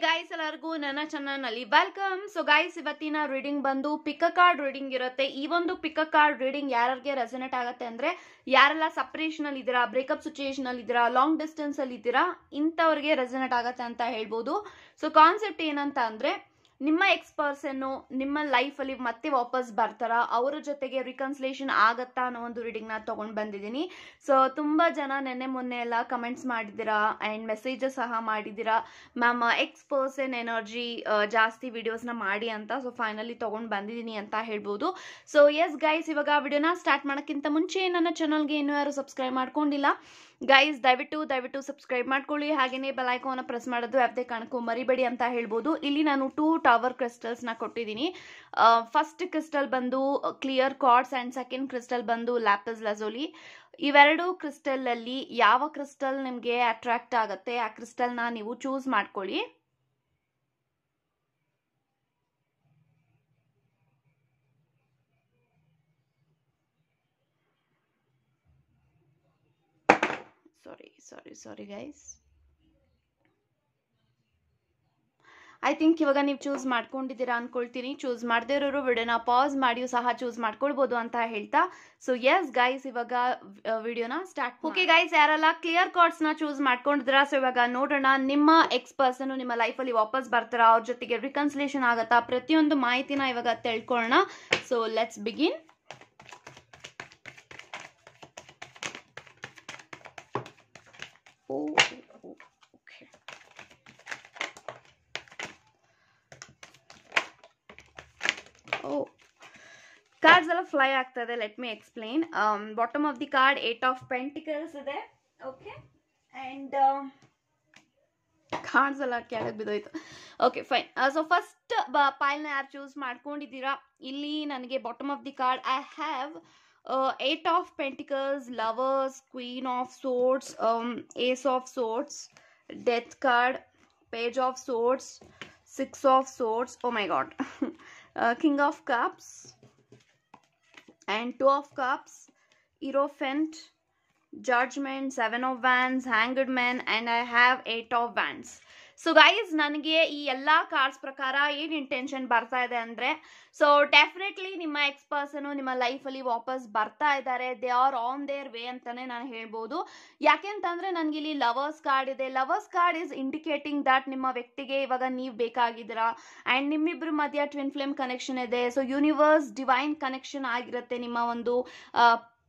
Guys ಎಲ್ಲರಿಗೂ ನನ್ನ ಚಾನಲ್ನಲ್ಲಿ ವೆಲ್ಕಮ್. ಸೊ ಗೈಸ್ ಇವತ್ತಿನ ರೀಡಿಂಗ್ ಬಂದು ಪಿಕ್ ಅ ಕಾರ್ಡ್ ರೀಡಿಂಗ್ ಇರುತ್ತೆ. ಈ ಒಂದು ಪಿಕ್ ಅ ಕಾರ್ಡ್ ರೀಡಿಂಗ್ ಯಾರಿಗೆ ರೆಸನೇಟ್ ಆಗುತ್ತೆ ಅಂದ್ರೆ ಯಾರೆಲ್ಲ ಸಪರೇಷನ್ ಅಲ್ಲಿ ಇದ್ದೀರಾ, ಬ್ರೇಕಪ್ ಸಿಚುಯೇಷನ್ ಅಲ್ಲಿ ಇದ್ದೀರಾ, ಲಾಂಗ್ ಡಿಸ್ಟೆನ್ಸ್ ಅಲ್ಲಿ ಇದ್ದೀರಾ, ಇಂಥವ್ರಿಗೆ ರೆಸನೇಟ್ ಆಗುತ್ತೆ ಅಂತ ಹೇಳ್ಬೋದು. ಸೊ ಕಾನ್ಸೆಪ್ಟ್ ಏನಂತ ಅಂದ್ರೆ ನಿಮ್ಮ ಎಕ್ಸ್ ಪರ್ಸನ್ ನಿಮ್ಮ ಲೈಫ್ ಅಲ್ಲಿ ಮತ್ತೆ ವಾಪಸ್ ಬರ್ತಾರ, ಅವರ ಜೊತೆಗೆ ರಿಕನ್ಸಿಲೇಷನ್ ಆಗತ್ತಾ ಅನ್ನೋ ಒಂದು ರೀಡಿಂಗ್ ನ ತಗೊಂಡ್ ಬಂದಿದ್ದೀನಿ. ಸೊ ತುಂಬಾ ಜನ ನೆನ್ನೆ ಮೊನ್ನೆ ಎಲ್ಲ ಕಮೆಂಟ್ಸ್ ಮಾಡಿದ್ದೀರಾ ಅಂಡ್ ಮೆಸೇಜಸ್ ಸಹ ಮಾಡಿದ್ದೀರಾ, ಮ್ಯಾಮ್ ಎಕ್ಸ್ ಪರ್ಸನ್ ಎನರ್ಜಿ ಜಾಸ್ತಿ ವಿಡಿಯೋಸ್ ನ ಮಾಡಿ ಅಂತ. ಸೊ ಫೈನಲಿ ತಗೊಂಡ್ ಬಂದಿದ್ದೀನಿ ಅಂತ ಹೇಳ್ಬೋದು. ಸೊ ಎಸ್ ಗೈಸ್, ಇವಾಗ ವಿಡಿಯೋನ ಸ್ಟಾರ್ಟ್ ಮಾಡೋಕ್ಕಿಂತ ಮುಂಚೆ ನನ್ನ ಚಾನಲ್ಗೆ ಇನ್ನೂ ಯಾರು ಸಬ್ಸ್ಕ್ರೈಬ್ ಮಾಡ್ಕೊಂಡಿಲ್ಲ ಗೈಸ್ ದಯವಿಟ್ಟು ಸಬ್ಸ್ಕ್ರೈಬ್ ಮಾಡ್ಕೊಳ್ಳಿ. ಹಾಗೇನೆ ಬೆಲ್ ಐಕಾನ್ ಪ್ರೆಸ್ ಮಾಡೋದು ಯಾವುದೇ ಕಾರಣಕ್ಕೂ ಮರಿಬೇಡಿ ಅಂತ ಹೇಳ್ಬೋದು. ಇಲ್ಲಿ ನಾನು 2 ಟವರ್ ಕ್ರಿಸ್ಟಲ್ಸ್ ನ ಕೊಟ್ಟಿದ್ದೀನಿ. ಫಸ್ಟ್ ಕ್ರಿಸ್ಟಲ್ ಬಂದು clear quartz and second crystal ಬಂದು ಲ್ಯಾಪಿಸ್ ಲಜೋಲಿ. ಇವೆರಡು ಕ್ರಿಸ್ಟಲ್ ಅಲ್ಲಿ ಯಾವ ಕ್ರಿಸ್ಟಲ್ ನಿಮ್ಗೆ ಅಟ್ರಾಕ್ಟ್ ಆಗುತ್ತೆ ಆ ಕ್ರಿಸ್ಟಲ್ ನ ನೀವು ಚೂಸ್ ಮಾಡ್ಕೊಳ್ಳಿ. ಸಾರಿ ಗೈಸ್, ಐ ಥಿಂಕ್ ಇವಾಗ ನೀವು ಚೂಸ್ ಮಾಡ್ಕೊಂಡಿದ್ದೀರಾ ಅನ್ಕೊಳ್ತೀನಿ. ಚೂಸ್ ಮಾಡದೇ ಇರೋರು ವಿಡಿಯೋನ ಪಾಸ್ ಮಾಡಿಯೂ ಸಹ ಚೂಸ್ ಮಾಡ್ಕೊಳ್ಬೋದು ಅಂತ ಹೇಳ್ತಾ, ಸೊ ಎಸ್ ಗೈಸ್ ಇವಾಗ ವಿಡಿಯೋನ ಸ್ಟಾರ್ಟ್. ಓಕೆ ಗೈಸ್, ಯಾರೆಲ್ಲ ಕ್ಲಿಯರ್ ಕಾರ್ಡ್ಸ್ ನ ಚೂಸ್ ಮಾಡ್ಕೊಂಡಿದ್ದೀರಾ, ಸೊ ಇವಾಗ ನೋಡೋಣ ನಿಮ್ಮ ಎಕ್ಸ್ ಪರ್ಸನ್ ನಿಮ್ಮ ಲೈಫ್ ಅಲ್ಲಿ ವಾಪಸ್ ಬರ್ತಾರ, ಅವ್ರ ಜೊತೆಗೆ ರಿಕನ್ಸಿಲೇಷನ್ ಆಗತ್ತಾ, ಪ್ರತಿಯೊಂದು ಮಾಹಿತಿನ ಇವಾಗ ತಿಳ್ಕೊಳ್ಳೋಣ. So let's begin. Okay. Cards ಎಲ್ಲ ಫ್ಲೈ ಆಗ್ತದೆ. Let me explain. Bottom of the card 8 of pentacles ಇದೆ. ಓಕೆ, ಅಂಡ್ ಕಾರ್ಡ್ಸ್ ಎಲ್ಲ ಕೆಳಗೆ ಬಿದ್ದೋಯ್ತು. Okay fine. ಸೊ ಫಸ್ಟ್ ಪೈಲ್ನ ಯಾರು ಚೂಸ್ ಮಾಡ್ಕೊಂಡಿದ್ದೀರಾ, ಇಲ್ಲಿ ನನಗೆ bottom of the card I have 8 of Pentacles, Lovers, Queen of Swords, Ace of Swords, Death card, Page of Swords, 6 of Swords, oh my god, King of Cups, and 2 of Cups, Hierophant, Judgment, 7 of Wands, Hanged Man, and I have 8 of Wands. So guys, ನನಗೆ ಈ ಎಲ್ಲಾ cards ಪ್ರಕಾರ ಏನ್ intention ಬರ್ತಾ ಇದೆ ಅಂದ್ರೆ, so definitely ನಿಮ್ಮ ex person ನಿಮ್ಮ ಲೈಫ್ ಅಲ್ಲಿ ವಾಪಸ್ ಬರ್ತಾ ಇದ್ದಾರೆ. They are on their way ಅಂತಾನೆ ನಾನು ಹೇಳ್ಬೋದು. ಯಾಕೆಂತಂದ್ರೆ ನನ್ಗೆ ಇಲ್ಲಿ ಲವರ್ಸ್ ಕಾರ್ಡ್ ಇದೆ. Lovers card is indicating that ನಿಮ್ಮ ವ್ಯಕ್ತಿಗೆ ಇವಾಗ ನೀವು ಬೇಕಾಗಿದ್ದೀರಾ ಅಂಡ್ ನಿಮ್ಮಿಬ್ರು ಮಧ್ಯ ಟ್ವಿನ್ ಫ್ಲೇಮ್ ಕನೆಕ್ಷನ್ ಇದೆ. ಸೊ ಯೂನಿವರ್ಸ್ ಡಿವೈನ್ ಕನೆಕ್ಷನ್ ಆಗಿರುತ್ತೆ ನಿಮ್ಮ ಒಂದು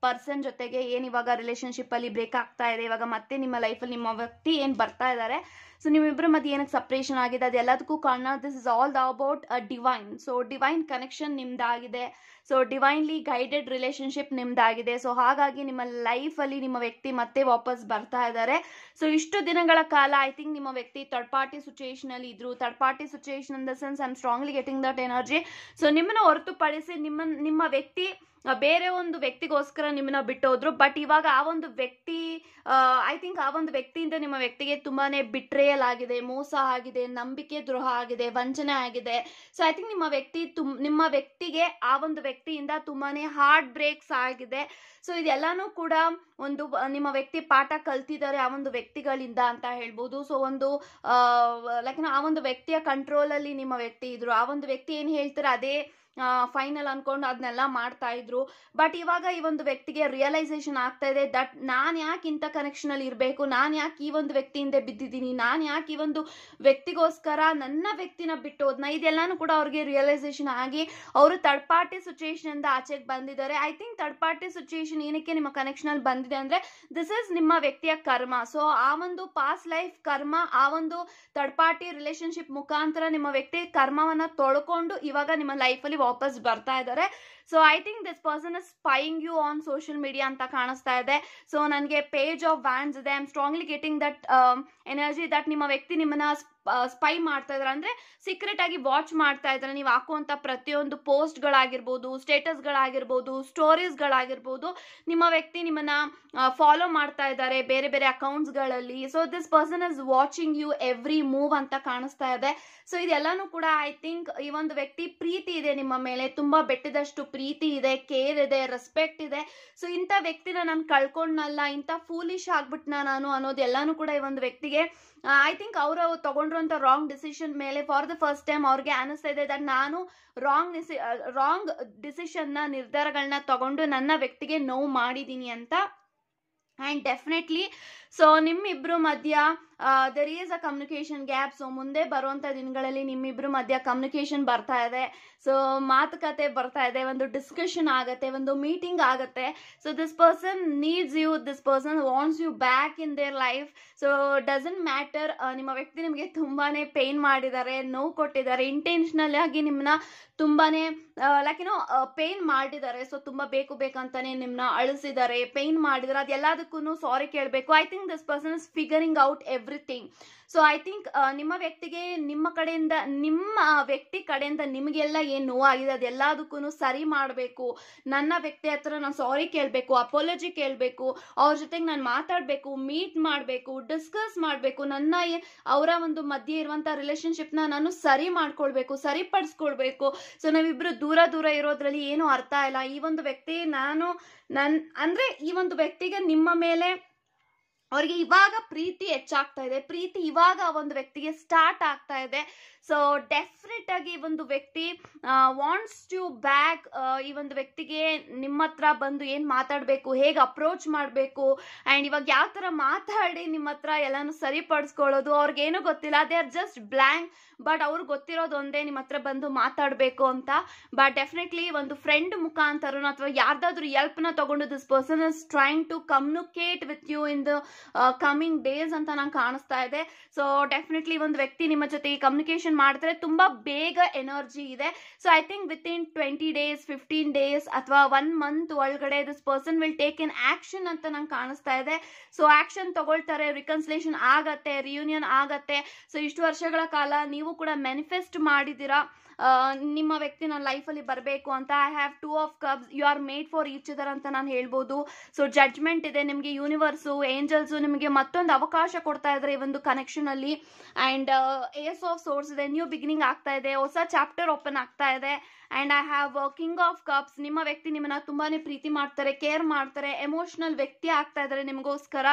ಪರ್ಸನ್ ಜೊತೆಗೆ. ಏನ್ ಇವಾಗ ರಿಲೇಶನ್ಶಿಪ್ ಅಲ್ಲಿ ಬ್ರೇಕ್ ಆಗ್ತಾ ಇದೆ, ಇವಾಗ ಮತ್ತೆ ನಿಮ್ಮ ಲೈಫಲ್ಲಿ ನಿಮ್ಮ ವ್ಯಕ್ತಿ ಏನ್ ಬರ್ತಾ ಇದ್ದಾರೆ, ಸೊ ನಿಮ್ಮಿಬ್ಬರ ಮಧ್ಯೆ ಏನಕ್ಕೆ ಸಪ್ರೇಷನ್ ಆಗಿದೆ ಅದೆಲ್ಲದಕ್ಕೂ ಕಾರಣ this is all about divine. So divine connection ನಿಮ್ದಾಗಿದೆ. ಸೊ ಡಿವೈನ್ಲಿ ಗೈಡೆಡ್ ರಿಲೇಶನ್ಶಿಪ್ ನಿಮ್ದಾಗಿದೆ. ಸೊ ಹಾಗಾಗಿ ನಿಮ್ಮ ಲೈಫ್ ಅಲ್ಲಿ ನಿಮ್ಮ ವ್ಯಕ್ತಿ ಮತ್ತೆ ವಾಪಸ್ ಬರ್ತಾ ಇದ್ದಾರೆ. ಸೊ ಇಷ್ಟು ದಿನಗಳ ಕಾಲ ಐ ಥಿಂಕ್ ನಿಮ್ಮ ವ್ಯಕ್ತಿ ಥರ್ಡ್ ಪಾರ್ಟಿ ಸಿಚುಯೇಷನ್ ಅಲ್ಲಿ ಇದ್ರು. Third party situation in the sense I am strongly getting that energy. So ನಿಮ್ಮನ್ನ ಹೊರತುಪಡಿಸಿ ನಿಮ್ಮ ವ್ಯಕ್ತಿ ಬೇರೆ ಒಂದು ವ್ಯಕ್ತಿಗೋಸ್ಕರ ನಿಮ್ಮನ್ನ ಬಿಟ್ಟೋದ್ರು. ಬಟ್ ಇವಾಗ ಆ ಒಂದು ವ್ಯಕ್ತಿ ಐ ಥಿಂಕ್ ಆ ಒಂದು ವ್ಯಕ್ತಿಯಿಂದ ನಿಮ್ಮ ವ್ಯಕ್ತಿಗೆ ತುಂಬಾನೇ ಬಿಟ್ರೇಯಲ್ ಆಗಿದೆ, ಮೋಸ ಆಗಿದೆ, ನಂಬಿಕೆ ದ್ರೋಹ ಆಗಿದೆ, ವಂಚನೆ ಆಗಿದೆ. ಸೊ ಐ ಥಿಂಕ್ ನಿಮ್ಮ ವ್ಯಕ್ತಿಗೆ ಆ ಒಂದು ವ್ಯಕ್ತಿಯಿಂದ ತುಂಬಾನೇ ಹಾರ್ಟ್ ಬ್ರೇಕ್ಸ್ ಆಗಿದೆ. ಸೊ ಇದೆಲ್ಲಾನು ಕೂಡ ಒಂದು ನಿಮ್ಮ ವ್ಯಕ್ತಿ ಪಾಠ ಕಲ್ತಿದ್ದಾರೆ ಆ ಒಂದು ವ್ಯಕ್ತಿಗಳಿಂದ ಅಂತ ಹೇಳ್ಬೋದು. ಸೊ ಒಂದು ಲೈಕ್ ಆ ಒಂದು ವ್ಯಕ್ತಿಯ ಕಂಟ್ರೋಲ್ ಅಲ್ಲಿ ನಿಮ್ಮ ವ್ಯಕ್ತಿ ಇದ್ರು. ಆ ಒಂದು ವ್ಯಕ್ತಿ ಏನ್ ಹೇಳ್ತಾರೆ ಅದೇ ಫೈನಲ್ ಅನ್ಕೊಂಡು ಅದನ್ನೆಲ್ಲ ಮಾಡ್ತಾ ಇದ್ರು. ಬಟ್ ಇವಾಗ ಈ ಒಂದು ವ್ಯಕ್ತಿಗೆ ರಿಯಲೈಸೇಷನ್ ಆಗ್ತಾ ಇದೆ ದಟ್ ನಾನ್ ಯಾಕೆ ಇಂಥ ಕನೆಕ್ಷನ್ ಅಲ್ಲಿ ಇರಬೇಕು, ನಾನ್ ಯಾಕೆ ಈ ಒಂದು ವ್ಯಕ್ತಿಯಿಂದ ಬಿದ್ದಿದ್ದೀನಿ, ನಾನ್ ಯಾಕೆ ಈ ಒಂದು ವ್ಯಕ್ತಿಗೋಸ್ಕರ ನನ್ನ ವ್ಯಕ್ತಿನ ಬಿಟ್ಟೋದ್ನ, ಇದೆಲ್ಲಾನು ಕೂಡ ಅವ್ರಿಗೆ ರಿಯಲೈಸೇಷನ್ ಆಗಿ ಅವರು ಥರ್ಡ್ ಪಾರ್ಟಿ ಸಿಚುಯೇಷನ್ ಇಂದ ಆಚೆಗೆ ಬಂದಿದ್ದಾರೆ. I think third party situation ಏನಕ್ಕೆ ನಿಮ್ಮ ಕನೆಕ್ಷನ್ ಅಲ್ಲಿ ಬಂದಿದೆ ಅಂದ್ರೆ ದಿಸ್ ಇಸ್ ನಿಮ್ಮ ವ್ಯಕ್ತಿಯ ಕರ್ಮ. ಸೊ ಆ ಒಂದು ಪಾಸ್ಟ್ ಲೈಫ್ ಕರ್ಮ, ಆ ಒಂದು ಥರ್ಡ್ ಪಾರ್ಟಿ ರಿಲೇಶನ್ಶಿಪ್ ಮುಖಾಂತರ ನಿಮ್ಮ ವ್ಯಕ್ತಿ ಕರ್ಮವನ್ನ ತೊಳ್ಕೊಂಡು ಇವಾಗ ನಿಮ್ಮ ಲೈಫ್ ಅಲ್ಲಿ ವಾಪಸ್ ಬರ್ತಾ ಇದ್ದಾರೆ. So I think this person is spying you on social media ಅಂತ ಕಾಣಿಸ್ತಾ ಇದೆ. ಸೊ ನನಗೆ ಪೇಜ್ ಆಫ್ ವ್ಯಾಂಡ್ಸ್ ಇದೆ. I am strongly getting that energy that ನಿಮ್ಮ ವ್ಯಕ್ತಿ ನಿಮ್ಮನ್ನ ಸ್ಪೈ ಮಾಡ್ತಾ ಇದ್ದಾರೆ, ಅಂದ್ರೆ ಸೀಕ್ರೆಟ್ ಆಗಿ ವಾಚ್ ಮಾಡ್ತಾ ಇದ್ದಾರೆ. ನೀವು ಹಾಕುವಂತ ಪ್ರತಿಯೊಂದು ಪೋಸ್ಟ್ ಗಳಾಗಿರ್ಬೋದು, ಸ್ಟೇಟಸ್ ಗಳಾಗಿರ್ಬೋದು, ಸ್ಟೋರೀಸ್ ಗಳಾಗಿರ್ಬೋದು, ನಿಮ್ಮ ವ್ಯಕ್ತಿ ನಿಮ್ಮನ್ನ ಫಾಲೋ ಮಾಡ್ತಾ ಇದ್ದಾರೆ ಬೇರೆ ಬೇರೆ ಅಕೌಂಟ್ಸ್ ಗಳಲ್ಲಿ. So this person is watching you every move ಅಂತ ಕಾಣಿಸ್ತಾ ಇದೆ. ಸೊ ಇದೆಲ್ಲಾನು ಕೂಡ ಐ ಥಿಂಕ್ ಈ ಒಂದು ವ್ಯಕ್ತಿ ಪ್ರೀತಿ ಇದೆ ನಿಮ್ಮ ಮೇಲೆ, ತುಂಬಾ ಬೆಟ್ಟದಷ್ಟು ಪ್ರೀತಿ ಇದೆ, ಕೇರ್ ಇದೆ, ರೆಸ್ಪೆಕ್ಟ್ ಇದೆ. ಸೊ ಇಂಥ ವ್ಯಕ್ತಿನ ನಾನು ಕಳ್ಕೊಂಡ್ನಲ್ಲ, ಇಂಥ ಫೂಲಿಶ್ ಆಗ್ಬಿಟ್ನ ನಾನು ಅನ್ನೋದೆಲ್ಲಾನು ಕೂಡ ಈ ಒಂದು ವ್ಯಕ್ತಿಗೆ ಐ ಥಿಂಕ್ ಅವರು ತಗೊಂಡಿರುವಂತ ರಾಂಗ್ ಡಿಸಿಷನ್ ಮೇಲೆ ಫಾರ್ ದ ಫಸ್ಟ್ ಟೈಮ್ ಅವ್ರಿಗೆ ಅನಿಸ್ತಾ ಇದೆ ದಟ್ ನಾನು ರಾಂಗ್ ಡಿಸಿಷನ್ ನಿರ್ಧಾರಗಳನ್ನ ತಗೊಂಡು ನನ್ನ ವ್ಯಕ್ತಿಗೆ ನೋವು ಮಾಡಿದೀನಿ ಅಂತ. ಆ್ಯಂಡ್ ಡೆಫಿನೆಟ್ಲಿ ಸೊ ನಿಮ್ಮಿಬ್ರು ಮಧ್ಯ there is a communication gap. So ಮುಂದೆ ಬರುವಂಥ ದಿನಗಳಲ್ಲಿ ನಿಮ್ಮಿಬ್ರು ಮಧ್ಯ ಕಮ್ಯುನಿಕೇಶನ್ ಬರ್ತಾ ಇದೆ, ಸೊ ಮಾತುಕತೆ ಬರ್ತಾ ಇದೆ, ಒಂದು ಡಿಸ್ಕಷನ್ ಆಗುತ್ತೆ, ಒಂದು ಮೀಟಿಂಗ್ ಆಗುತ್ತೆ. So this person needs you, this person wants you back in their life. So doesn't matter ನಿಮ್ಮ ವ್ಯಕ್ತಿ ನಿಮಗೆ ತುಂಬಾನೇ ಪೇನ್ ಮಾಡಿದ್ದಾರೆ, ನೋವು ಕೊಟ್ಟಿದ್ದಾರೆ, ಇಂಟೆನ್ಷನಲ್ ಆಗಿ ನಿಮ್ಮನ್ನ ತುಂಬಾನೇ ಲೈಕ್ ಏನೋ ಪೇನ್ ಮಾಡಿದ್ದಾರೆ. ಸೊ ತುಂಬಾ ಬೇಕಂತಾನೆ ನಿಮ್ಮನ್ನ ಅಳಿಸಿದ್ದಾರೆ, ಪೇನ್ ಮಾಡಿದ್ದಾರೆ. ಅದೆಲ್ಲದಕ್ಕೂ ಸಾರಿ ಕೇಳಬೇಕು. I think this person is figuring out everything. So I think ನಿಮ್ಮ ವ್ಯಕ್ತಿಗೆ ನಿಮ್ಮ ವ್ಯಕ್ತಿ ಕಡೆಯಿಂದ ನಿಮಗೆಲ್ಲ ಏನು ನೋವಾಗಿದೆ ಅದೆಲ್ಲದಕ್ಕೂ ಸರಿ ಮಾಡಬೇಕು. ನನ್ನ ವ್ಯಕ್ತಿ ಹತ್ರ ನಾನು ಸಾರಿ ಕೇಳಬೇಕು, ಅಪಾಲಜಿ ಕೇಳಬೇಕು, ಅವ್ರ ಜೊತೆಗೆ ನಾನು ಮಾತಾಡಬೇಕು, ಮೀಟ್ ಮಾಡಬೇಕು, ಡಿಸ್ಕಸ್ ಮಾಡಬೇಕು, ಅವರ ಒಂದು ಮಧ್ಯೆ ಇರುವಂಥ ರಿಲೇಶನ್ಶಿಪ್ನ ನಾನು ಸರಿ ಮಾಡ್ಕೊಳ್ಬೇಕು, ಸರಿಪಡಿಸ್ಕೊಳ್ಬೇಕು. ಸೊ ನಾವಿಬ್ರು ದೂರ ಇರೋದ್ರಲ್ಲಿ ಏನು ಅರ್ಥ ಇಲ್ಲ. ಈ ಒಂದು ವ್ಯಕ್ತಿ ಅಂದ್ರೆ ಈ ಒಂದು ವ್ಯಕ್ತಿಗೆ ನಿಮ್ಮ ಮೇಲೆ ಅವ್ರಿಗೆ ಇವಾಗ ಪ್ರೀತಿ ಹೆಚ್ಚಾಗ್ತಾ ಇದೆ, ಪ್ರೀತಿ ಇವಾಗ ಒಂದು ವ್ಯಕ್ತಿಗೆ ಸ್ಟಾರ್ಟ್ ಆಗ್ತಾ ಇದೆ. ಸೊ ಡೆಫಿನೆಟ್ ಆಗಿ ಒಂದು ವ್ಯಕ್ತಿ ವಾಂಟ್ಸ್ ಟು ಬ್ಯಾಕ್. ಈ ಒಂದು ವ್ಯಕ್ತಿಗೆ ನಿಮ್ಮ ಹತ್ರ ಬಂದು ಏನು ಮಾತಾಡಬೇಕು, ಹೇಗೆ ಅಪ್ರೋಚ್ ಮಾಡಬೇಕು, ಆ್ಯಂಡ್ ಇವಾಗ ಯಾವ ಥರ ಮಾತಾಡಿ ನಿಮ್ಮ ಹತ್ರ ಎಲ್ಲಾನು ಸರಿಪಡಿಸ್ಕೊಳ್ಳೋದು ಅವ್ರಿಗೇನು ಗೊತ್ತಿಲ್ಲ. They are just blank. But ಅವ್ರಿಗೆ ಗೊತ್ತಿರೋದು ಒಂದೇ, ನಿಮ್ಮ ಹತ್ರ ಬಂದು ಮಾತಾಡಬೇಕು ಅಂತ. ಬಟ್ ಡೆಫಿನೆಟ್ಲಿ ಒಂದು ಫ್ರೆಂಡ್ ಮುಖಾಂತರ ಅಥವಾ ಯಾರ್ದಾದ್ರೂ ಹೆಲ್ಪ್ನ ತಗೊಂಡು this person is trying to communicate with you in the coming days ಅಂತ ನಂಗೆ ಕಾಣಿಸ್ತಾ ಇದೆ. ಸೊ ಡೆಫಿನೆಟ್ಲಿ ಒಂದು ವ್ಯಕ್ತಿ ನಿಮ್ಮ ಜೊತೆ ಕಮ್ಯುನಿಕೇಶನ್ ಮಾಡ್ತಾರೆ, ತುಂಬಾ ಬೇಗ ಎನರ್ಜಿ ಇದೆ. So I think with in 20 days 15 days ಅಥವಾ 1 month ಒಳಗಡೆ this person will take an action ಅಂತ ನಂಗೆ ಕಾಣಿಸ್ತಾ ಇದೆ. ಸೊ ಆಕ್ಷನ್ ತಗೊಳ್ತಾರೆ, ರಿಕನ್ಸಿಲೇಷನ್ ಆಗತ್ತೆ, ರಿಯೂನಿಯನ್ ಆಗತ್ತೆ. ಸೊ ಇಷ್ಟು ವರ್ಷಗಳ ಕಾಲ ನೀವು ಕೂಡ ಮ್ಯಾನಿಫೆಸ್ಟ್ ಮಾಡಿದ್ದೀರಾ ನಿಮ್ಮ ವ್ಯಕ್ತಿ ನನ್ನ ಲೈಫಲ್ಲಿ ಬರಬೇಕು ಅಂತ. I have 2 of cups, you are made for each other ಅಂತ ನಾನು ಹೇಳ್ಬೋದು. ಸೊ ಜಡ್ಜ್ಮೆಂಟ್ ಇದೆ ನಿಮಗೆ, ಯೂನಿವರ್ಸು, ಏಂಜಲ್ಸು ನಿಮಗೆ ಮತ್ತೊಂದು ಅವಕಾಶ ಕೊಡ್ತಾ ಇದ್ದಾರೆ ಈ ಒಂದು ಕನೆಕ್ಷನ್ ಅಲ್ಲಿ. ಆ್ಯಂಡ್ ಏಸ್ ಆಫ್ ಸೋರ್ಸ್ ಇದೆ, ನ್ಯೂ ಬಿಗಿನಿಂಗ್ ಆಗ್ತಾ ಇದೆ, ಹೊಸ ಚಾಪ್ಟರ್ ಓಪನ್ ಆಗ್ತಾ ಇದೆ. And I have king of cups. ನಿಮ್ಮ ವ್ಯಕ್ತಿ ನಿಮ್ಮನ್ನ ತುಂಬಾನೇ ಪ್ರೀತಿ ಮಾಡ್ತಾರೆ, ಕೇರ್ ಮಾಡ್ತಾರೆ, ಎಮೋಷನಲ್ ವ್ಯಕ್ತಿ ಆಗ್ತಾ ಇದ್ದಾರೆ ನಿಮಗೋಸ್ಕರ.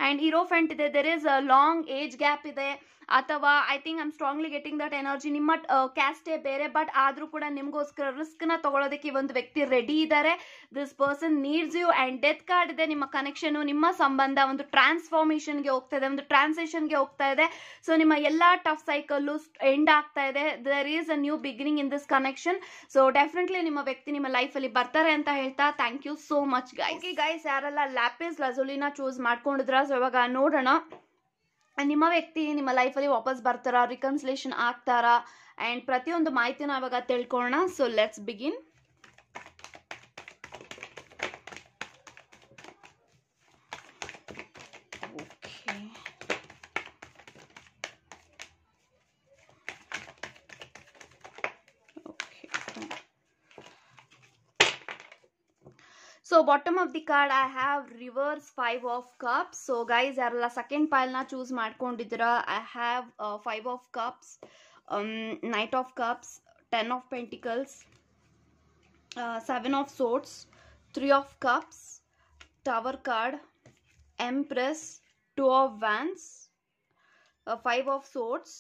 ಆ್ಯಂಡ್ ಹೀರೋಫೆಂಟ್ ಇದೆ, there is a long age gap ಇದೆ. ಅಥವಾ I think I am strongly getting that energy. ನಿಮ್ಮ ಕ್ಯಾಸ್ಟೇ ಬೇರೆ, ಬಟ್ ಆದ್ರೂ ಕೂಡ ನಿಮಗೋಸ್ಕರ ರಿಸ್ಕ್ ನ ತಗೊಳ್ಳೋದಕ್ಕೆ ಈ ಒಂದು ವ್ಯಕ್ತಿ ರೆಡಿ ಇದ್ದಾರೆ. This person needs you. And death card ಇದೆ. ನಿಮ್ಮ ಕನೆಕ್ಷನ್, ನಿಮ್ಮ ಸಂಬಂಧ ಒಂದು ಟ್ರಾನ್ಸ್ಫಾರ್ಮೇಶನ್ಗೆ ಹೋಗ್ತಾ ಇದೆ, ಒಂದು ಟ್ರಾನ್ಸಿಷನ್ಗೆ ಹೋಗ್ತಾ ಇದೆ. ಸೊ ನಿಮ್ಮ ಎಲ್ಲಾ ಟಫ್ ಸೈಕಲ್ಲು ಎಂಡ್ ಆಗ್ತಾ ಇದೆ. There is a new beginning in this connection. So definitely ನಿಮ್ಮ ವ್ಯಕ್ತಿ ನಿಮ್ಮ ಲೈಫಲ್ಲಿ ಬರ್ತಾರೆ ಅಂತ ಹೇಳ್ತಾ thank you so much guys. Okay guys, ಯಾರೆಲ್ಲ ಲ್ಯಾಪಿಸ್ ಲಜುಲಿನ ಚೂಸ್ ಮಾಡ್ಕೊಂಡಿದ್ರ, ಸೊ ಇವಾಗ ನೋಡೋಣ ನಿಮ್ಮ ವ್ಯಕ್ತಿ ನಿಮ್ಮ ಲೈಫಲ್ಲಿ ವಾಪಸ್ ಬರ್ತಾರಾ, ರಿಕನ್ಸಿಲೇಷನ್ ಆಗ್ತಾರಾ, ಆ್ಯಂಡ್ ಪ್ರತಿಯೊಂದು ಮಾಹಿತಿನ ಇವಾಗ ತಿಳ್ಕೊಳ್ಳೋಣ. So let's begin. So bottom of the card I have reverse 5 of cups. So guys, ಯಾರೆಲ್ಲ ಸೆಕೆಂಡ್ ಪೈಲ್ ನ ಚೂಸ್ ಮಾಡ್ಕೊಂಡಿದ್ದೀರಾ, I have 5 of cups, Knight of cups, 10 of pentacles, 7 of swords, 3 of cups, Tower card, Empress, 2 of wands, 5 of swords.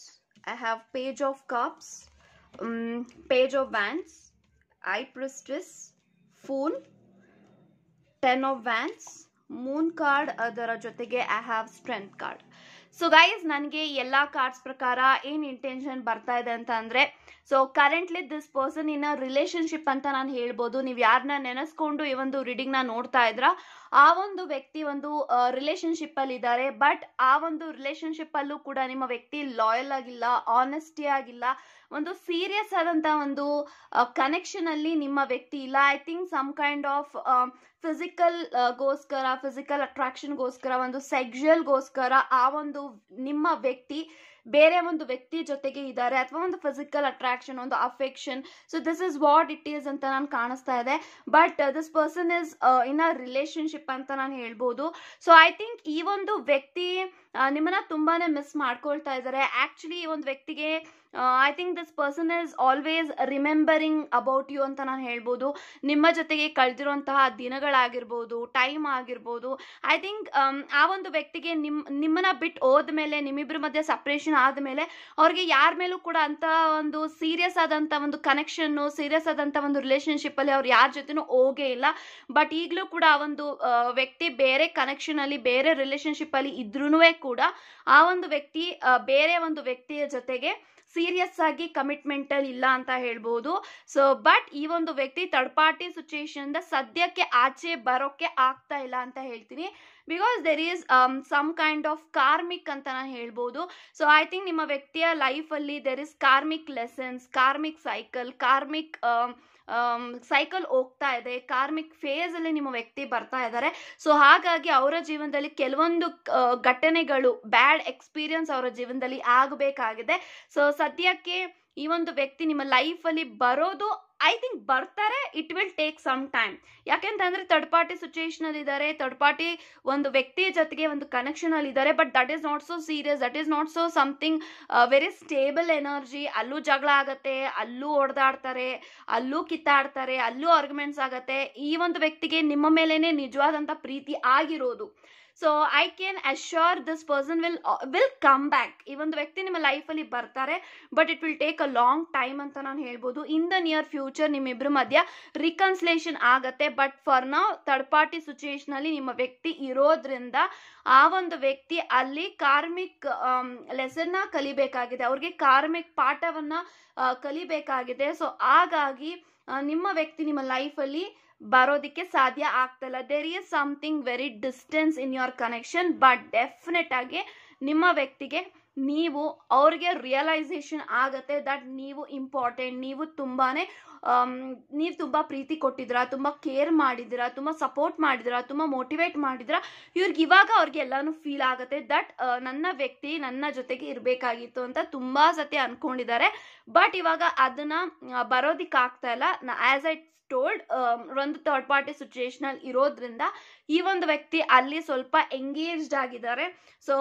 I have Page of cups, Page of wands, High priestess, Fool, 10 of wands, Moon card. ಅದರ ಜೊತೆಗೆ I have strength card. So guys, ನನಗೆ ಎಲ್ಲ cards ಪ್ರಕಾರ ಏನು intention ಬರ್ತಾ ಇದೆ ಅಂತ ಅಂದರೆ, so currently this person in a relationship ಅಂತ ನಾನು ಹೇಳ್ಬೋದು. ನೀವು ಯಾರನ್ನ ನೆನೆಸ್ಕೊಂಡು ಈ ಒಂದು ರೀಡಿಂಗ್ನ ನೋಡ್ತಾ ಇದ್ರ, ಆ ಒಂದು ವ್ಯಕ್ತಿ ಒಂದು ರಿಲೇಶನ್ಶಿಪ್ ಅಲ್ಲಿ ಇದ್ದಾರೆ. ಬಟ್ ಆ ಒಂದು ರಿಲೇಶನ್ಶಿಪ್ ಅಲ್ಲೂ ಕೂಡ ನಿಮ್ಮ ವ್ಯಕ್ತಿ ಲಾಯಲ್ ಆಗಿಲ್ಲ, ಆನೆಸ್ಟಿ ಆಗಿಲ್ಲ, ಒಂದು ಸೀರಿಯಸ್ ಆದಂತ ಒಂದು ಕನೆಕ್ಷನ್ ಅಲ್ಲಿ ನಿಮ್ಮ ವ್ಯಕ್ತಿ ಇಲ್ಲ. I think some kind of physical ಅಟ್ರಾಕ್ಷನ್ಗೋಸ್ಕರ, ಒಂದು ಸೆಕ್ಸುಯಲ್ಗೋಸ್ಕರ ಆ ಒಂದು ನಿಮ್ಮ ವ್ಯಕ್ತಿ ಬೇರೆ ಒಂದು ವ್ಯಕ್ತಿ ಜೊತೆಗೆ ಇದ್ದಾರೆ, ಅಥವಾ ಒಂದು ಫಿಸಿಕಲ್ ಅಟ್ರಾಕ್ಷನ್, ಒಂದು affection. So this is what it is ಅಂತ ನಾನು ಕಾಣಿಸ್ತಾ ಇದೆ. But this person is in a relationship ಅಂತ ನಾನು ಹೇಳ್ಬೋದು. ಸೊ ಐ ಥಿಂಕ್ ಈ ಒಂದು ವ್ಯಕ್ತಿ ನಿಮ್ಮನ್ನ ತುಂಬಾನೇ ಮಿಸ್ ಮಾಡ್ಕೊಳ್ತಾ ಇದ್ದಾರೆ. ಆಕ್ಚುಲಿ ಈ ಒಂದು ವ್ಯಕ್ತಿಗೆ I think this person is always remembering about you ಅಂತ ನಾನು ಹೇಳ್ಬೋದು. ನಿಮ್ಮ ಜೊತೆಗೆ ಕಳೆದಿರುವಂತಹ ದಿನಗಳಾಗಿರ್ಬೋದು, ಟೈಮ್ ಆಗಿರ್ಬೋದು. ಐ ಥಿಂಕ್ ಆ ಒಂದು ವ್ಯಕ್ತಿಗೆ ನಿಮ್ಮನ್ನ ಬಿಟ್ಟು ಹೋದ್ಮೇಲೆ, ನಿಮ್ಮಿಬ್ಬರ ಮಧ್ಯೆ ಸಪ್ರೇಷನ್ ಆದಮೇಲೆ ಅವ್ರಿಗೆ ಯಾರ ಮೇಲೂ ಕೂಡ ಅಂತ ಒಂದು ಸೀರಿಯಸ್ ಆದಂಥ ಒಂದು ಕನೆಕ್ಷನ್ನು, ಸೀರಿಯಸ್ ಆದಂಥ ಒಂದು ರಿಲೇಷನ್ಶಿಪ್ಪಲ್ಲಿ ಅವ್ರು ಯಾರ ಜೊತೆನೂ ಹೋಗೇ ಇಲ್ಲ. ಬಟ್ ಈಗಲೂ ಕೂಡ ಆ ಒಂದು ವ್ಯಕ್ತಿ ಬೇರೆ ಕನೆಕ್ಷನಲ್ಲಿ, ಬೇರೆ ರಿಲೇಷನ್ಶಿಪ್ಪಲ್ಲಿ ಇದ್ರೂ ಕೂಡ ಆ ಒಂದು ವ್ಯಕ್ತಿ ಬೇರೆ ಒಂದು ವ್ಯಕ್ತಿಯ ಜೊತೆಗೆ ಸೀರಿಯಸ್ ಆಗಿ ಕಮಿಟ್ಮೆಂಟ್ ಅಲ್ಲಿ ಇಲ್ಲ ಅಂತ ಹೇಳ್ಬೋದು. ಸೊ ಬಟ್ ಈ ಒಂದು ವ್ಯಕ್ತಿ ಥರ್ಡ್ ಪಾರ್ಟಿ ಸಿಚುಯೇಷನ್ ಸದ್ಯಕ್ಕೆ ಆಚೆ ಬರೋಕ್ಕೆ ಆಗ್ತಾ ಇಲ್ಲ ಅಂತ ಹೇಳ್ತೀನಿ. Because there is some kind of karmic ಅಂತ ನಾನು ಹೇಳ್ಬೋದು. ಸೊ ಐ ಥಿಂಕ್ ನಿಮ್ಮ ವ್ಯಕ್ತಿಯ ಲೈಫಲ್ಲಿ there is karmic lessons, karmic cycle ಹೋಗ್ತಾ ಇದೆ, ಕಾರ್ಮಿಕ್ ಫೇಸ್ ಅಲ್ಲಿ ನಿಮ್ಮ ವ್ಯಕ್ತಿ ಬರ್ತಾ ಇದ್ದಾರೆ. ಸೊ ಹಾಗಾಗಿ ಅವರ ಜೀವನದಲ್ಲಿ ಕೆಲವೊಂದು ಘಟನೆಗಳು, ಬ್ಯಾಡ್ ಎಕ್ಸ್ಪೀರಿಯನ್ಸ್ ಅವರ ಜೀವನದಲ್ಲಿ ಆಗಬೇಕಾಗಿದೆ. ಸೊ ಸದ್ಯಕ್ಕೆ ಈ ಒಂದು ವ್ಯಕ್ತಿ ನಿಮ್ಮ ಲೈಫಲ್ಲಿ ಬರೋದು, ಐ ಥಿಂಕ್ ಬರ್ತಾರೆ, it will take some time. ಯಾಕೆಂತಂದ್ರೆ ಥರ್ಡ್ ಪಾರ್ಟಿ ಸಿಚುಯೇಷನ್ ಅಲ್ಲಿ ಇದ್ದಾರೆ, ಥರ್ಡ್ ಪಾರ್ಟಿ ಒಂದು ವ್ಯಕ್ತಿಯ ಜೊತೆಗೆ ಒಂದು ಕನೆಕ್ಷನ್ ಅಲ್ಲಿ ಇದ್ದಾರೆ. But that is not so serious, that is not so something very stable energy. ಅಲ್ಲೂ ಜಗಳ ಆಗತ್ತೆ, ಅಲ್ಲೂ ಹೊಡೆದಾಡ್ತಾರೆ, ಅಲ್ಲೂ ಕಿತ್ತಾಡ್ತಾರೆ, ಅಲ್ಲೂ ಆರ್ಗ್ಯುಮೆಂಟ್ಸ್ ಆಗತ್ತೆ. ಈ ಒಂದು ವ್ಯಕ್ತಿಗೆ ನಿಮ್ಮ ಮೇಲೇನೆ ನಿಜವಾದಂತ ಪ್ರೀತಿ ಆಗಿರೋದು. So I can assure this person will come back. ಈ ಒಂದು ವ್ಯಕ್ತಿ ನಿಮ್ಮ ಲೈಫಲ್ಲಿ ಬರ್ತಾರೆ, but it will take a long time ಅಂತ ನಾನು ಹೇಳ್ಬೋದು. ಇನ್ ದ ನಿಯರ್ ಫ್ಯೂಚರ್ ನಿಮ್ಮಿಬ್ಬರ ಮಧ್ಯ ರಿಕನ್ಸಿಲೇಷನ್ ಆಗತ್ತೆ. But for now third party situation ಅಲ್ಲಿ ನಿಮ್ಮ ವ್ಯಕ್ತಿ ಇರೋದ್ರಿಂದ ಆ ಒಂದು ವ್ಯಕ್ತಿ ಅಲ್ಲಿ ಕಾರ್ಮಿಕ್ ಲೆಸನ್ನ ಕಲಿಬೇಕಾಗಿದೆ, ಅವ್ರಿಗೆ ಕಾರ್ಮಿಕ್ ಪಾಠವನ್ನ ಕಲಿಬೇಕಾಗಿದೆ. ಸೊ ಹಾಗಾಗಿ ನಿಮ್ಮ ವ್ಯಕ್ತಿ ನಿಮ್ಮ ಲೈಫಲ್ಲಿ ಬರೋದಕ್ಕೆ ಸಾಧ್ಯ ಆಗ್ತಿಲ್ಲ. There is something very distance in your connection. But definite ಆಗಿ ನಿಮ್ಮ ವ್ಯಕ್ತಿಗೆ ಅವ್ರಿಗೆ ರಿಯಲೈಸೇಷನ್ ಆಗತ್ತೆ ದಟ್ ನೀವು ಇಂಪಾರ್ಟೆಂಟ್, ನೀವು ತುಂಬ ಪ್ರೀತಿ ಕೊಟ್ಟಿದ್ದೀರಾ, ತುಂಬ ಕೇರ್ ಮಾಡಿದ್ದೀರಾ, ತುಂಬ ಸಪೋರ್ಟ್ ಮಾಡಿದ್ದೀರಾ, ತುಂಬ ಮೋಟಿವೇಟ್ ಮಾಡಿದ್ದೀರಾ. ಇವಾಗ ಅವ್ರಿಗೆ ಎಲ್ಲಾನು ಫೀಲ್ ಆಗುತ್ತೆ ದಟ್ ನನ್ನ ವ್ಯಕ್ತಿ ನನ್ನ ಜೊತೆಗೆ ಇರಬೇಕಾಗಿತ್ತು ಅಂತ ತುಂಬಾ ಸತಿ ಅನ್ಕೊಂಡಿದ್ದಾರೆ. ಬಟ್ ಇವಾಗ ಅದನ್ನ ಬರೋದಿಕ್ಕಾಗ್ತಾ ಇಲ್ಲ. ಆಸ್ ಐ ಟೋಲ್ಡ್, ಒಂದು ಥರ್ಡ್ ಪಾರ್ಟಿ ಸಿಚುಯೇಷನ್ ಅಲ್ಲಿ ಇರೋದ್ರಿಂದ ಈ ಒಂದು ವ್ಯಕ್ತಿ ಅಲ್ಲಿ ಸ್ವಲ್ಪ ಎಂಗೇಜ್ಡ್ ಆಗಿದ್ದಾರೆ. ಸೊ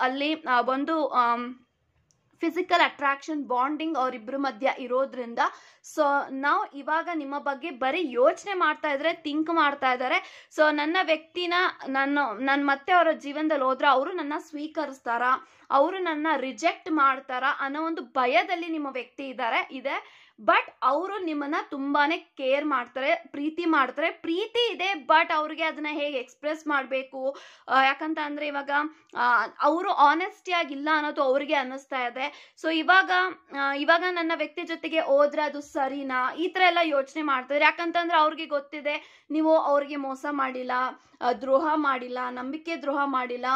ಅಲ್ಲಿ ಒಂದು ಫಿಸಿಕಲ್ ಅಟ್ರಾಕ್ಷನ್, ಬಾಂಡಿಂಗ್ ಅವರಿಬ್ಬರ ಮಧ್ಯ ಇರೋದ್ರಿಂದ ಸೊ ನಾವು ಇವಾಗ ನಿಮ್ಮ ಬಗ್ಗೆ ಬರೀ ಯೋಚನೆ ಮಾಡ್ತಾ ಇದ್ರೆ, ಥಿಂಕ್ ಮಾಡ್ತಾ ಇದ್ದಾರೆ. ಸೊ ನನ್ನ ವ್ಯಕ್ತಿನ ನಾನು ಮತ್ತೆ ಅವರ ಜೀವನದಲ್ಲಿ ಹೋದ್ರೆ ಅವರು ನನ್ನ ಸ್ವೀಕರಿಸ್ತಾರಾ, ಅವರು ನನ್ನ ರಿಜೆಕ್ಟ್ ಮಾಡ್ತಾರಾ ಅನ್ನೋ ಒಂದು ಭಯದಲ್ಲಿ ನಿಮ್ಮ ವ್ಯಕ್ತಿ ಇದೆ. ಬಟ್ ಅವರು ನಿಮ್ಮನ್ನ ತುಂಬಾನೇ ಕೇರ್ ಮಾಡ್ತಾರೆ, ಪ್ರೀತಿ ಮಾಡ್ತಾರೆ. ಪ್ರೀತಿ ಇದೆ, ಬಟ್ ಅವ್ರಿಗೆ ಅದನ್ನ ಹೇಗೆ ಎಕ್ಸ್ಪ್ರೆಸ್ ಮಾಡಬೇಕು, ಯಾಕಂತ ಅಂದ್ರೆ ಇವಾಗ ಅವರು ಆನೆಸ್ಟಿ ಆಗಿಲ್ಲ ಅನ್ನೋದು ಅವ್ರಿಗೆ ಅನ್ನಿಸ್ತಾ ಇದೆ. ಸೊ ಇವಾಗ ನನ್ನ ವ್ಯಕ್ತಿ ಜೊತೆಗೆ ಹೋದ್ರೆ ಅದು ಸರಿನಾ, ಈ ತರ ಎಲ್ಲ ಯೋಚನೆ ಮಾಡ್ತಾರೆ. ಯಾಕಂತಂದ್ರೆ ಅವ್ರಿಗೆ ಗೊತ್ತಿದೆ ನೀವು ಅವ್ರಿಗೆ ಮೋಸ ಮಾಡಿಲ್ಲ, ದ್ರೋಹ ಮಾಡಿಲ್ಲ, ನಂಬಿಕೆ ದ್ರೋಹ ಮಾಡಿಲ್ಲ,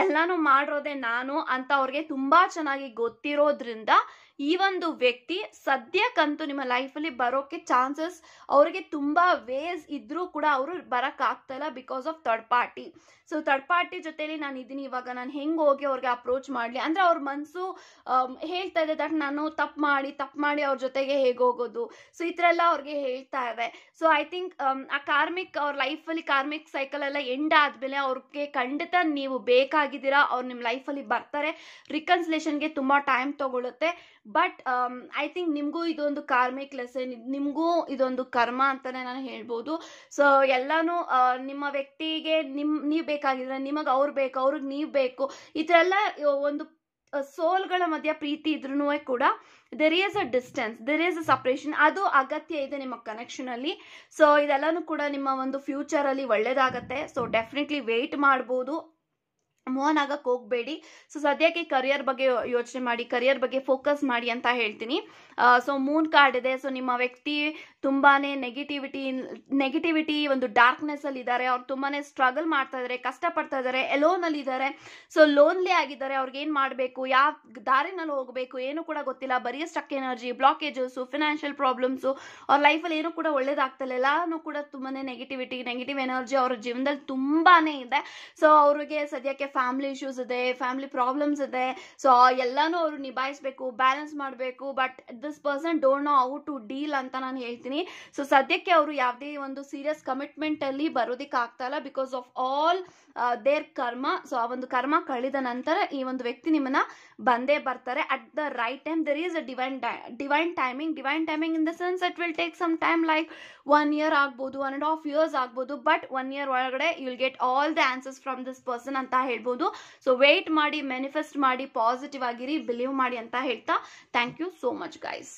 ಎಲ್ಲಾನು ಮಾಡಿರೋದೆ ನಾನು ಅಂತ ಅವ್ರಿಗೆ ತುಂಬಾ ಚೆನ್ನಾಗಿ ಗೊತ್ತಿರೋದ್ರಿಂದ ಈ ಒಂದು ವ್ಯಕ್ತಿ ಸದ್ಯಕ್ಕಂತೂ ನಿಮ್ಮ ಲೈಫಲ್ಲಿ ಬರೋಕೆ ಚಾನ್ಸಸ್ ಅವ್ರಿಗೆ ತುಂಬಾ ವೇಸ್ ಇದ್ರೂ ಕೂಡ ಅವರು ಬರಕ್ ಆಗ್ತಾ ಇಲ್ಲ because of third party. So third party ಜೊತೆಲಿ ನಾನು ಇದೀನಿ, ಇವಾಗ ನಾನು ಹೆಂಗ್ ಹೋಗಿ ಅವ್ರಿಗೆ ಅಪ್ರೋಚ್ ಮಾಡ್ಲಿ ಅಂದ್ರೆ ಅವ್ರ ಮನ್ಸು ಹೇಳ್ತಾ ಇದೆ ದಟ್ ನಾನು ತಪ್ಪು ಮಾಡಿ ಅವ್ರ ಜೊತೆಗೆ ಹೇಗೆ ಹೋಗೋದು. ಸೊ ಈ ತರ ಎಲ್ಲ ಅವ್ರಿಗೆ ಹೇಳ್ತಾ ಇದೆ. ಸೊ ಐ ಥಿಂಕ್ ಆ ಅವ್ರ ಲೈಫಲ್ಲಿ ಕಾರ್ಮಿಕ್ ಸೈಕಲ್ ಎಲ್ಲ ಎಂಡ್ ಆದ್ಮೇಲೆ ಅವ್ರಿಗೆ ಖಂಡಿತ ನೀವು ಬೇಕಾಗಿದ್ದೀರಾ, ಅವ್ರು ನಿಮ್ಮ ಲೈಫಲ್ಲಿ ಬರ್ತಾರೆ. ರಿಕನ್ಸಿಲೇಷನ್ಗೆ ತುಂಬಾ ಟೈಮ್ ತಗೊಳುತ್ತೆ. ಬಟ್ ಐ ಥಿಂಕ್ ನಿಮಗೂ ಇದೊಂದು ಕಾರ್ಮಿಕ್ ಲೆಸನ್, ನಿಮಗೂ ಇದೊಂದು ಕರ್ಮ ಅಂತಾನೆ ನಾನು ಹೇಳ್ಬೋದು. ಸೊ ಎಲ್ಲಾನು ನಿಮ್ಮ ವ್ಯಕ್ತಿಗೆ ನೀವು ಬೇಕಾಗಿದ್ರೆ ನಿಮಗೆ ಅವ್ರು ಬೇಕು, ಅವ್ರಿಗೆ ನೀವು ಬೇಕು, ಈ ಥರ ಎಲ್ಲ ಒಂದು ಸೋಲ್ಗಳ ಮಧ್ಯ ಪ್ರೀತಿ ಇದ್ರೂ ಕೂಡ there is a distance, there is a separation, ಅದು ಅಗತ್ಯ ಇದೆ ನಿಮ್ಮ ಕನೆಕ್ಷನ್ ಅಲ್ಲಿ. ಸೊ ಇದೆಲ್ಲಾನು ಕೂಡ ನಿಮ್ಮ ಒಂದು ಫ್ಯೂಚರ್ ಅಲ್ಲಿ ಒಳ್ಳೇದಾಗತ್ತೆ. ಸೊ ಡೆಫಿನೆಟ್ಲಿ ವೇಟ್ ಮಾಡ್ಬೋದು, ಮೂವ್ ಆಗಕ್ಕೆ ಹೋಗ್ಬೇಡಿ. ಸೊ ಸದ್ಯಕ್ಕೆ ಕರಿಯರ್ ಬಗ್ಗೆ ಯೋಚನೆ ಮಾಡಿ, ಕರಿಯರ್ ಬಗ್ಗೆ ಫೋಕಸ್ ಮಾಡಿ ಅಂತ ಹೇಳ್ತೀನಿ. ಸೊ ಮೂನ್ ಕಾರ್ಡ್ ಇದೆ. ಸೊ ನಿಮ್ಮ ವ್ಯಕ್ತಿ ತುಂಬಾನೇ ನೆಗೆಟಿವಿಟಿ ಒಂದು ಡಾರ್ಕ್ನೆಸ್ ಅಲ್ಲಿ ಇದ್ದಾರೆ. ಅವ್ರು ತುಂಬಾನೇ ಸ್ಟ್ರಗಲ್ ಮಾಡ್ತಾ ಇದಾರೆ, ಕಷ್ಟಪಡ್ತಾ ಇದಾರೆ, ಎಲೋನ್ ಅಲ್ಲಿ ಇದ್ದಾರೆ. ಸೊ ಲೋನ್ಲಿ ಆಗಿದ್ದಾರೆ. ಅವ್ರಿಗೆ ಏನ್ ಮಾಡ್ಬೇಕು, ಯಾವ ದಾರಿನಲ್ಲಿ ಹೋಗ್ಬೇಕು ಏನು ಕೂಡ ಗೊತ್ತಿಲ್ಲ. ಬರೀ stuck energy, blockages, financial problems, ಅವ್ರ ಲೈಫಲ್ಲಿ ಏನು ಕೂಡ ಒಳ್ಳೇದಾಗ್ತಿಲ್ಲ. ಎಲ್ಲಾನು ಕೂಡ ತುಂಬಾನೇ ನೆಗೆಟಿವ್ ಎನರ್ಜಿ ಅವ್ರ ಜೀವನದಲ್ಲಿ ತುಂಬಾನೇ ಇದೆ. ಸೊ ಅವ್ರಿಗೆ ಸದ್ಯಕ್ಕೆ ಫ್ಯಾಮಿಲಿ ಇಶ್ಯೂಸ್ ಇದೆ, ಫ್ಯಾಮಿಲಿ ಪ್ರಾಬ್ಲಮ್ಸ್ ಇದೆ. ಸೊ ಎಲ್ಲಾನು ಅವರು ನಿಭಾಯಿಸಬೇಕು, ಬ್ಯಾಲೆನ್ಸ್ ಮಾಡಬೇಕು. But this person don't know how to deal ಅಂತ ನಾನು ಹೇಳ್ತೀನಿ. ಸೊ ಸದ್ಯಕ್ಕೆ ಅವರು ಯಾವುದೇ ಒಂದು ಸೀರಿಯಸ್ ಕಮಿಟ್ಮೆಂಟ್ ಅಲ್ಲಿ ಬರೋದಿಕ್ಕೆ ಆಗ್ತಾ ಇಲ್ಲ, ಬಿಕಾಸ್ ಆಫ್ ಆಲ್ ದೇರ್ ಕರ್ಮ. ಸೊ ಆ ಒಂದು ಕರ್ಮ ಕಳೆದ ನಂತರ ಈ ಒಂದು ವ್ಯಕ್ತಿ ನಿಮ್ಮನ್ನ ಬಂದೇ ಬರ್ತಾರೆ at the right time. There is a divine timing in the sense it will take some time, like 1 year ಆಗ್ಬೋದು, 1.5 years ಆಗ್ಬೋದು. ಬಟ್ 1 year ಒಳಗಡೆ you will get all the answers from this person ಅಂತ ಹೇಳ್ಬೋದು. So wait ಮಾಡಿ, manifest ಮಾಡಿ, positive ಆಗಿರಿ, believe ಮಾಡಿ ಅಂತ ಹೇಳ್ತಾ thank you so much guys.